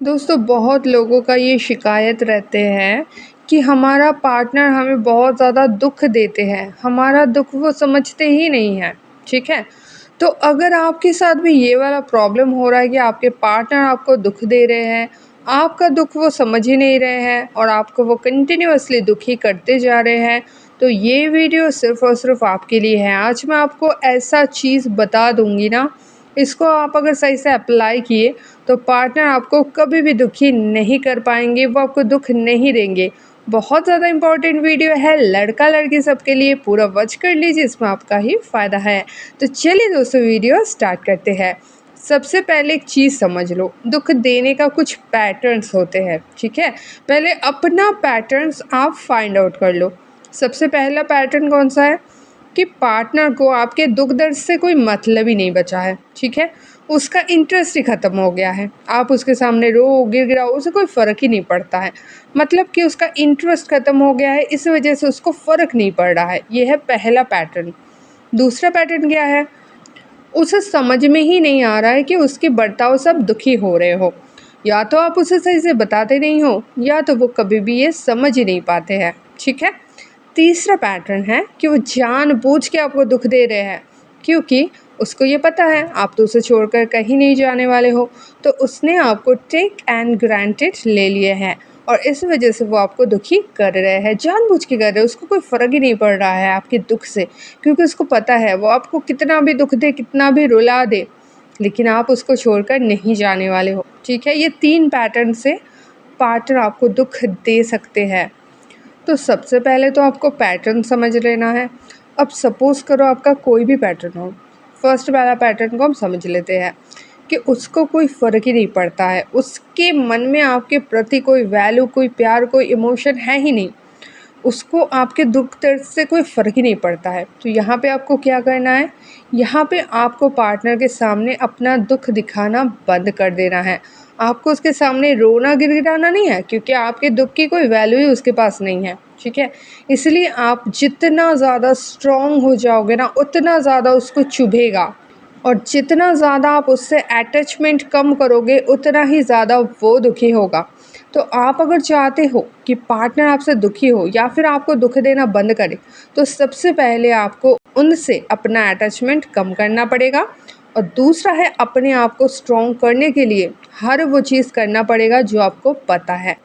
दोस्तों बहुत लोगों का ये शिकायत रहते हैं कि हमारा पार्टनर हमें बहुत ज़्यादा दुख देते हैं, हमारा दुख वो समझते ही नहीं हैं, ठीक है? तो अगर आपके साथ भी ये वाला प्रॉब्लम हो रहा है कि आपके पार्टनर आपको दुख दे रहे हैं, आपका दुख वो समझ ही नहीं रहे हैं और आपको वो कंटिन्यूअसली दुखी करते जा रहे हैं, तो ये वीडियो सिर्फ़ और सिर्फ़ आपके लिए है। आज मैं आपको ऐसा चीज़ बता दूँगी ना, इसको आप अगर सही से अप्लाई किए तो पार्टनर आपको कभी भी दुखी नहीं कर पाएंगे, वो आपको दुख नहीं देंगे। बहुत ज़्यादा इम्पोर्टेंट वीडियो है, लड़का लड़की सबके लिए, पूरा वॉच कर लीजिए, इसमें आपका ही फ़ायदा है। तो चलिए दोस्तों वीडियो स्टार्ट करते हैं। सबसे पहले एक चीज़ समझ लो, दुख देने का कुछ पैटर्न्स होते हैं, ठीक है? पहले अपना पैटर्न्स आप फाइंड आउट कर लो। सबसे पहला पैटर्न कौन सा है कि पार्टनर को आपके दुख दर्द से कोई मतलब ही नहीं बचा है, ठीक है? उसका इंटरेस्ट ही ख़त्म हो गया है। आप उसके सामने रो गिड़गिड़ाओ, उसे कोई फ़र्क ही नहीं पड़ता है। मतलब कि उसका इंटरेस्ट ख़त्म हो गया है, इस वजह से उसको फ़र्क नहीं पड़ रहा है। ये है पहला पैटर्न। दूसरा पैटर्न क्या है? उसे समझ में ही नहीं आ रहा है कि उसके बर्ताव से आप दुखी हो रहे हो। या तो आप उसे सही से बताते नहीं हो, या तो वो कभी भी ये समझ ही नहीं पाते हैं, ठीक है? तीसरा पैटर्न है कि वो जानबूझ के आपको दुख दे रहे हैं, क्योंकि उसको ये पता है आप तो उसे छोड़कर कहीं नहीं जाने वाले हो, तो उसने आपको टेक एंड ग्रांटेड ले लिए हैं और इस वजह से वो आपको दुखी कर रहे हैं, जानबूझ के कर रहे हैं। उसको कोई फ़र्क ही नहीं पड़ रहा है आपके दुख से, क्योंकि उसको पता है वो आपको कितना भी दुख दे, कितना भी रुला दे, लेकिन आप उसको छोड़कर नहीं जाने वाले हो, ठीक है? ये 3 पैटर्न से पार्टनर आपको दुख दे सकते हैं। तो सबसे पहले तो आपको पैटर्न समझ लेना है। अब सपोज़ करो आपका कोई भी पैटर्न हो, फर्स्ट वाला पैटर्न को हम समझ लेते हैं कि उसको कोई फ़र्क ही नहीं पड़ता है। उसके मन में आपके प्रति कोई वैल्यू, कोई प्यार, कोई इमोशन है ही नहीं। उसको आपके दुख दर्द से कोई फ़र्क ही नहीं पड़ता है। तो यहाँ पे आपको क्या करना है, यहाँ पे आपको पार्टनर के सामने अपना दुख दिखाना बंद कर देना है। आपको उसके सामने रोना गिड़गिड़ाना नहीं है, क्योंकि आपके दुख की कोई वैल्यू ही उसके पास नहीं है, ठीक है? इसलिए आप जितना ज़्यादा स्ट्रॉन्ग हो जाओगे ना, उतना ज़्यादा उसको चुभेगा और जितना ज़्यादा आप उससे अटैचमेंट कम करोगे, उतना ही ज़्यादा वो दुखी होगा। तो आप अगर चाहते हो कि पार्टनर आपसे दुखी हो या फिर आपको दुख देना बंद करे, तो सबसे पहले आपको उनसे अपना अटैचमेंट कम करना पड़ेगा और दूसरा है अपने आप को स्ट्रॉन्ग करने के लिए हर वो चीज़ करना पड़ेगा जो आपको पता है।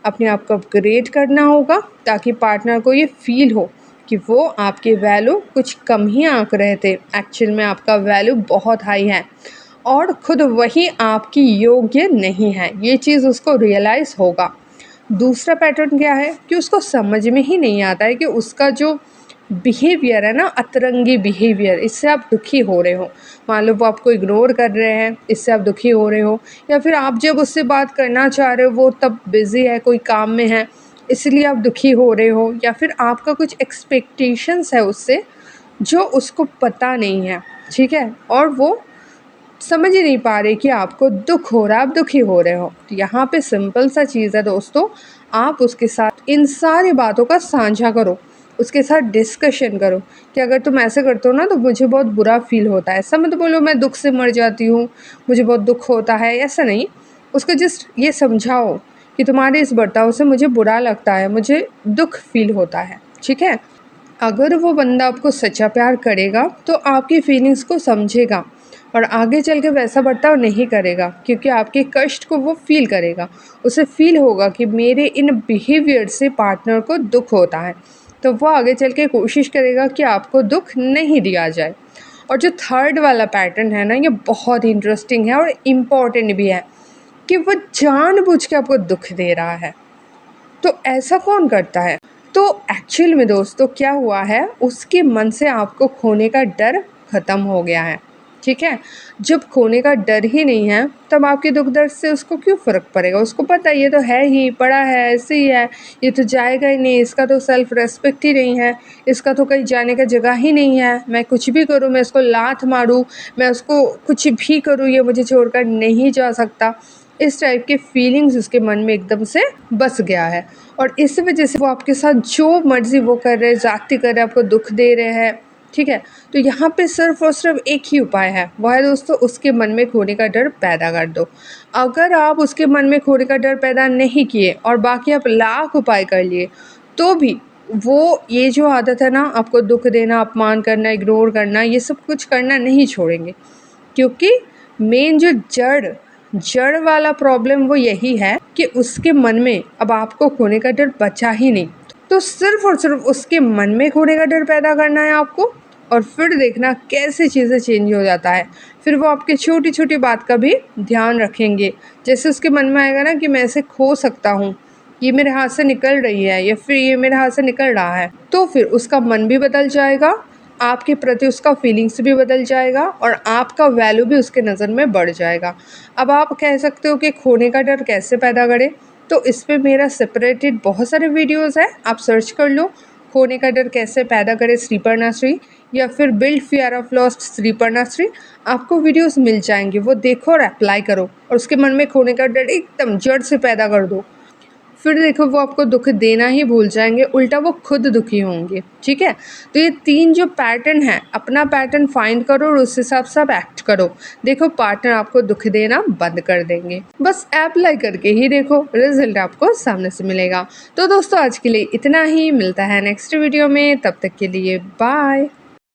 अपने आप को अपग्रेड करना होगा ताकि पार्टनर को ये फ़ील हो कि वो आपकी वैल्यू कुछ कम ही आंक रहे थे, एक्चुअल में आपका वैल्यू बहुत हाई है और खुद वही आपकी योग्य नहीं है। ये चीज़ उसको रियलाइज़ होगा। दूसरा पैटर्न क्या है कि उसको समझ में ही नहीं आता है कि उसका जो बिहेवियर है ना, अतरंगी बिहेवियर, इससे आप दुखी हो रहे हो। मान लो वो आपको इग्नोर कर रहे हैं, इससे आप दुखी हो रहे हो, या फिर आप जब उससे बात करना चाह रहे हो वो तब बिज़ी है, कोई काम में है, इसलिए आप दुखी हो रहे हो, या फिर आपका कुछ एक्सपेक्टेशंस है उससे जो उसको पता नहीं है, ठीक है? और वो समझ ही नहीं पा रहे कि आपको दुख हो रहा है, आप दुखी हो रहे हो। तो यहाँ पे सिंपल सा चीज़ है दोस्तों, आप उसके साथ इन सारी बातों का साझा करो, उसके साथ डिस्कशन करो कि अगर तुम ऐसे करते हो ना तो मुझे बहुत बुरा फ़ील होता है। ऐसा मत बोलो मैं दुख से मर जाती हूँ, मुझे बहुत दुख होता है, ऐसा नहीं। उसको जस्ट ये समझाओ कि तुम्हारे इस बर्ताव से मुझे बुरा लगता है, मुझे दुख फ़ील होता है, ठीक है? अगर वो बंदा आपको सच्चा प्यार करेगा तो आपकी फीलिंग्स को समझेगा और आगे चल के वैसा बर्ताव नहीं करेगा, क्योंकि आपके कष्ट को वो फ़ील करेगा। उसे फ़ील होगा कि मेरे इन बिहेवियर से पार्टनर को दुख होता है, तो वो आगे चल के कोशिश करेगा कि आपको दुख नहीं दिया जाए। और जो थर्ड वाला पैटर्न है ना, ये बहुत इंटरेस्टिंग है और इम्पॉर्टेंट भी है कि वो जानबूझ के आपको दुख दे रहा है। तो ऐसा कौन करता है? तो एक्चुअल में दोस्तों क्या हुआ है, उसके मन से आपको खोने का डर ख़त्म हो गया है, ठीक है? जब खोने का डर ही नहीं है, तब आपके दुख दर्द से उसको क्यों फ़र्क पड़ेगा? उसको पता है ये तो है ही, पड़ा है, ऐसे ही है, ये तो जाएगा ही नहीं, इसका तो सेल्फ़ रिस्पेक्ट ही नहीं है, इसका तो कहीं जाने का जगह ही नहीं है, मैं कुछ भी करूँ, मैं इसको लात मारूँ, मैं उसको कुछ भी करूँ, ये मुझे छोड़कर नहीं जा सकता। इस टाइप के फीलिंग्स उसके मन में एकदम से बस गया है और इस वजह से वो आपके साथ जो मर्ज़ी वो कर रहे हैं, ज़्यादती कर रहे हैं, आपको दुख दे रहे हैं, ठीक है। तो यहाँ पे सिर्फ और सिर्फ एक ही उपाय है, वह है दोस्तों उसके मन में खोने का डर पैदा कर दो। अगर आप उसके मन में खोने का डर पैदा नहीं किए और बाकी आप लाख उपाय कर लिए तो भी वो ये जो आदत है ना, आपको दुख देना, अपमान करना, इग्नोर करना, ये सब कुछ करना नहीं छोड़ेंगे। क्योंकि मेन जो जड़ वाला प्रॉब्लम वो यही है कि उसके मन में अब आपको खोने का डर बचा ही नहीं। तो सिर्फ और सिर्फ उसके मन में खोने का डर पैदा करना है आपको, और फिर देखना कैसे चीज़ें चेंज हो जाता है। फिर वो आपकी छोटी छोटी बात का भी ध्यान रखेंगे। जैसे उसके मन में आएगा ना कि मैं इसे खो सकता हूँ, ये मेरे हाथ से निकल रही है, या फिर ये मेरे हाथ से निकल रहा है, तो फिर उसका मन भी बदल जाएगा, आपके प्रति उसका फीलिंग्स भी बदल जाएगा, और आपका वैल्यू भी उसके नज़र में बढ़ जाएगा। अब आप कह सकते हो कि खोने का डर कैसे पैदा करें, तो इस पे मेरा सेपरेटेड बहुत सारे वीडियोस हैं, आप सर्च कर लो खोने का डर कैसे पैदा करे श्रीपर्णा श्री, या फिर build fear of lost Shriparna Shri. आपको वीडियोस मिल जाएंगे, वो देखो और अप्लाई करो, और उसके मन में खोने का डर एकदम जड़ से पैदा कर दो। फिर देखो वो आपको दुख देना ही भूल जाएंगे, उल्टा वो खुद दुखी होंगे। ठीक है। तो ये 3 जो पैटर्न है, अपना पैटर्न फाइंड करो और उस हिसाब से आप एक्ट करो। देखो पार्टनर आपको दुख देना बंद कर देंगे। बस अप्लाई करके ही देखो, रिजल्ट आपको सामने से मिलेगा। तो दोस्तों आज के लिए इतना ही, मिलता है नेक्स्ट वीडियो में, तब तक के लिए बाय।